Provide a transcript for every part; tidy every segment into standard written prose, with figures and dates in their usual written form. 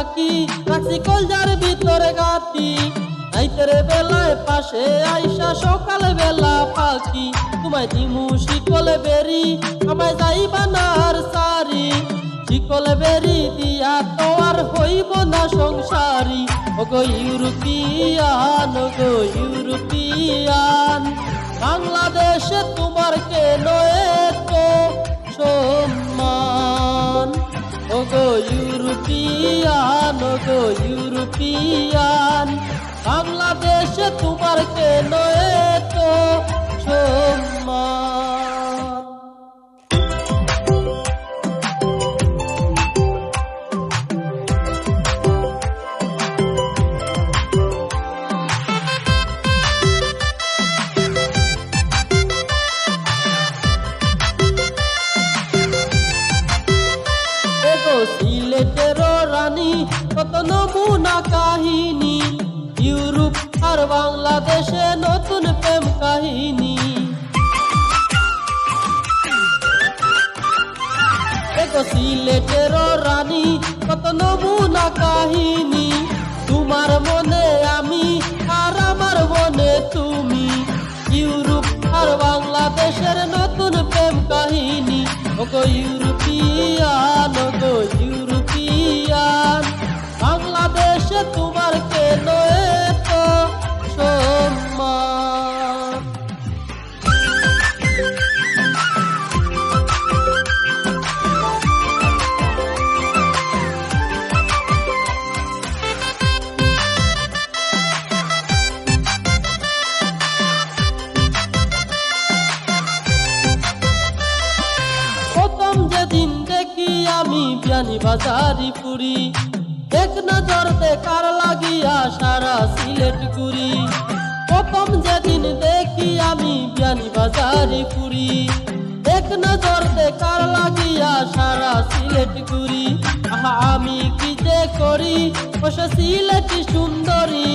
পাখি রাখছি কলজার ভিতরে গাতি রাইতের বেলায় পাশে আইসা সকাল বেলা পাখি তোমায় দিমু শিকল বেরি আমায় যাইবা না আর সারি শিকল বেরি দিয়া তো আর হইব না সংসারী ওগো ইউরোপিয়ান ওগো ইউরোপিয়ান বাংলাদেশে তোমার কেন এত সম্মান ওগো ইউরোপিয়ান ওগো ইউরোপিয়ান বাংলাদেশে তোমার কেন এত সম্মান। সিলেটের রানী কত নমুনা কাহিনী ইউরোপ আর বাংলাদেশে নতুন প্রেম কাহিনী সিলেটের রানী কত নমুনা কাহিনী তোমার মনে আমি আর আমার মনে তুমি ইউরোপ আর বাংলাদেশের নতুন প্রেম কাহিনী ওগো ইউরোপিয়ান ওগো ইউরোপিয়ান বাংলাদেশে তোমার কেন এত সম্মান। প্রথম যেদিন দেখি আমি বিয়ানি বাজারি পুরি এক নজর দেখার লাগিয়া সারা সিলেট ঘুরি প্রথম যেদিন দেখি আমি বিয়ানি বাজারি পুরি এক নজর দেখার লাগিয়া সারা সিলেট ঘুরি আহা আমি কি যে করি বসে সিলেটি সুন্দরী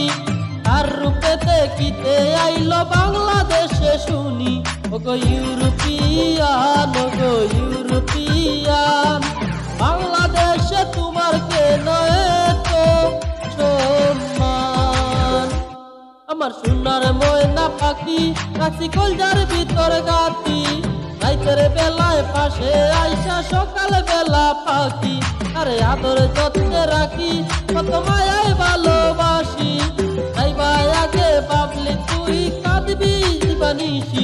আর রূপে দেখিতে আইলো বাংলাদেশে শুনি ওগো ইউরোপিয়ান ওগো ইউরোপিয়ান বাংলাদেশে তোমার কেন এত সম্মান। আমার সোনার ময়না পাখি রাখছি কলজার ভিতর গাতি রাইতের বেলায় পাশে আইসা সকাল বেলা পাখি আরে আদর যত্নে রাখি কত মায়ায় ভালোবাসি আগে বাবলি তুই কাঁদবি বানিসি